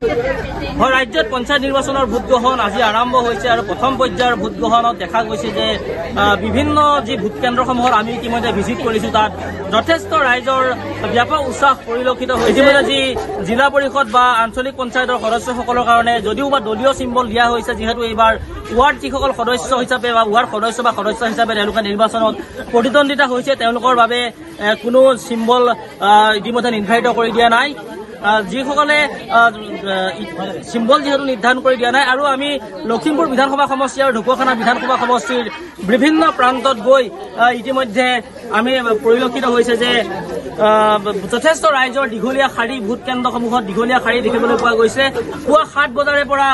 হয়, ৰাজ্যত পঞ্চায়ত নিৰ্বাচনৰ ভোটগ্ৰহণ আজি আৰম্ভ হৈছে আৰু প্ৰথম পৰ্যায়ৰ ভোটগ্ৰহণত দেখা গৈছে যে বিভিন্ন যি ভোট কেন্দ্ৰসমূহত আমি ইতিমধ্যে ভিজিট কৰিছো, তাত যথেষ্ট ৰাইজৰ ব্যাপক উৎসাহ পৰিলক্ষিত হৈছে। ইতিমধ্যে যি জিলা পৰিষদ বা আঞ্চলিক পঞ্চায়তৰ সদস্যসকলৰ কাৰণে যদিও বা দলীয় চিম্বল দিয়া হৈছে, যিহেতু এইবাৰ ৱাৰ্ড যিসকল সদস্য হিচাপে বা ৱাৰ্ড সদস্য বা সদস্য হিচাপে তেওঁলোকে নিৰ্বাচনত প্ৰতিদ্বন্দ্বিতা হৈছে, তেওঁলোকৰ বাবে কোনো চিম্বল ইতিমধ্যে নিৰ্ধাৰিত কৰি দিয়া নাই। যিসকলে চিম্বল যিহেতু নিৰ্ধাৰণ কৰি দিয়া নাই, আৰু আমি লখিমপুৰ বিধানসভা সমষ্টি আৰু ঢকুৱাখানা বিধানসভা সমষ্টিৰ বিভিন্ন প্ৰান্তত গৈ ইতিমধ্যে আমি পৰিলক্ষিত হৈছে যে যথেষ্ট ৰাইজৰ দীঘলীয়া শাৰী ভোট কেন্দ্ৰসমূহত দীঘলীয়া শাৰী দেখিবলৈ পোৱা গৈছে। পুৱা 7 বজাৰে পৰা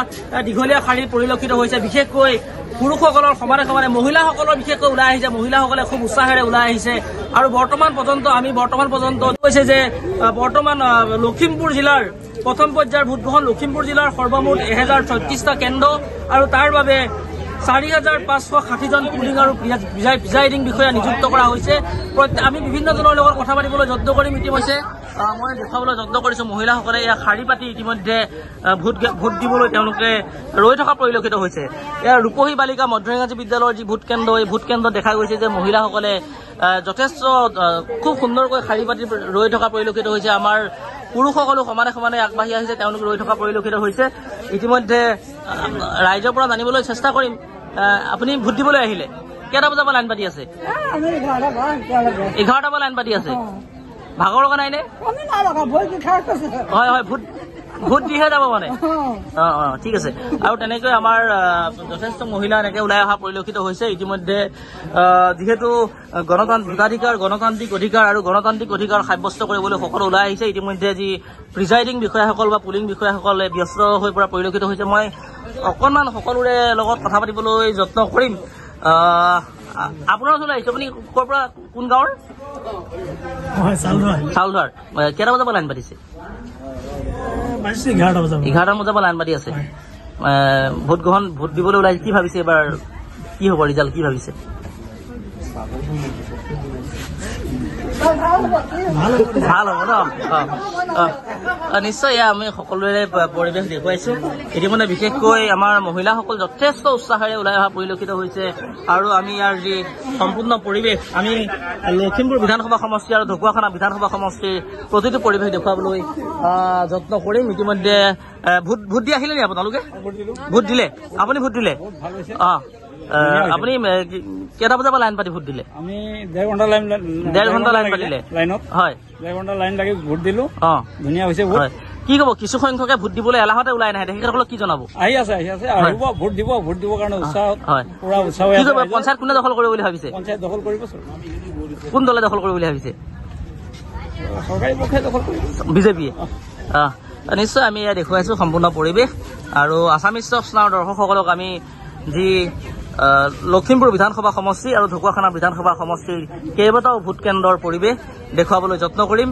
দীঘলীয়া শাৰী পৰিলক্ষিত হৈছে। বিশেষকৈ পুৰুষসকলৰ সমানে সমানে মহিলাসকলৰ বিশেষকৈ ওলাই আহিছে, মহিলাসকলে খুব উৎসাহেৰে ওলাই আহিছে। আৰু বৰ্তমান পৰ্যন্ত কৈছে যে বৰ্তমান লখিমপুৰ জিলাৰ প্ৰথম পৰ্যায়ৰ ভোটগ্ৰহণ লখিমপুৰ জিলাৰ সৰ্বমুঠ 1036টা কেন্দ্ৰ আৰু তাৰ বাবে 4560জন পুলিং আৰু প্ৰিজাইডিং বিষয়া নিযুক্ত কৰা হৈছে। আমি বিভিন্নজনৰ লগত কথা পাতিবলৈ যত্ন কৰিম। ইতিমধ্যে মই দেখাবলৈ যত্ন কৰিছো, মহিলাসকলে ইয়াত শাৰী পাতি ইতিমধ্যে ভোট দিবলৈ তেওঁলোকে ৰৈ থকা পৰিলক্ষিত হৈছে। ইয়াৰ ৰূপহী বালিকা মধ্যইংৰাজী বিদ্যালয়ৰ যি ভোট কেন্দ্ৰ, এই ভোট কেন্দ্ৰত দেখা গৈছে যে মহিলাসকলে যথেষ্ট খুব সুন্দৰকৈ শাৰী পাতি ৰৈ থকা পৰিলক্ষিত হৈছে। আমাৰ পুৰুষসকলো সমানে সমানে আগবাঢ়ি আহিছে, তেওঁলোক ৰৈ থকা পৰিলক্ষিত হৈছে। ইতিমধ্যে ৰাইজৰ পৰা জানিবলৈ চেষ্টা কৰিম, আপুনি ভোট দিবলৈ আহিলে কেইটা বজাৰ পৰা লাইন পাতি আছে? 11টা পৰা লাইন পাতি আছে। ভাগৰ লগা নাই নে? হয়, ভোট দিহে যাব মানে? ঠিক আছে। আৰু তেনেকৈ আমাৰ যথেষ্ট মহিলা এনেকে ওলাই অহা পৰিলক্ষিত হৈছে। ইতিমধ্যে যিহেতু গণতান্ত্ৰিক অধিকাৰ আৰু গণতান্ত্ৰিক অধিকাৰ সাব্যস্ত কৰিবলৈ সকলো ওলাই আহিছে। ইতিমধ্যে যি প্ৰিজাইডিং বিষয়াসকল বা পুলিং বিষয়াসকলে ব্যস্ত হৈ পৰা পৰিলক্ষিত হৈছে। মই অকণমান সকলোৰে লগত কথা পাতিবলৈ যত্ন কৰিম। আপোনাৰ ওচৰলৈ আহিছে, আপুনি ক'ৰ পৰা, কোন গাঁৱৰ? চাউলধাৰ। কেইটা বজাৰ পৰা লাইন পাতিছে? 11টা বজাৰ পৰা লাইন পাতি আছে। ভোট দিবলৈ ওলাইছে। কি ভাবিছে এবাৰ কি হ'ব ৰিজাল্ট, কি ভাবিছে? ভাল হ'ব ন? নিশ্চয়। আমি সকলোৰে পৰিৱেশ দেখুৱাইছো। ইতিমধ্যে বিশেষকৈ আমাৰ মহিলাসকল যথেষ্ট উৎসাহেৰে ওলাই অহা পৰিলক্ষিত হৈছে। আৰু আমি ইয়াৰ যি সম্পূৰ্ণ পৰিৱেশ, আমি লখিমপুৰ বিধানসভা সমষ্টি আৰু ঢকুৱাখানা বিধানসভা সমষ্টিৰ প্ৰতিটো পৰিৱেশ দেখুৱাবলৈ যত্ন কৰিম। ইতিমধ্যে ভোট দি আহিলে নি আপোনালোকে? ভোট দিলে? আপুনি ভোট দিলে? আপুনি কেইটা বজাৰ পৰা লাইন পাতি ভোট দিলে? আমি 1.5 ঘণ্টা লাইন পাতিলে লাইনত। হয়, 1.5 ঘণ্টা লাইন লাগি ভোট দিলো। ধুনীয়া হৈছে ভোট। কি ক'ব, কিছু সংখ্যকে ভোট দিবলৈ এলাহতে ওলাই নাহে, তেখেতসকলক কি জনাব? আহি আছে আহিব, ভোট দিবৰ কাৰণে উৎসাহ, পুৰা উৎসাহ। কি ক'ব, পঞ্চায়ত কোনে দখল কৰিব বুলি ভাবিছে? পঞ্চায়ত দখল কৰিব। কোন দলে দখল কৰিব বুলি ভাবিছে? চৰকাৰী পক্ষে দখল কৰিব, বিজেপিয়ে। নিশ্চয় আমি এয়া দেখুৱাইছো সম্পূৰ্ণ পৰিৱেশ। আৰু আছামিজ স্নাৰ দৰ্শকসকলক আমি যি লখিমপুৰ বিধানসভা সমষ্টি আৰু ঢকুৱাখানা বিধানসভা সমষ্টিৰ কেইবাটাও ভোট কেন্দ্ৰৰ পৰিৱেশ দেখুৱাবলৈ যত্ন কৰিম।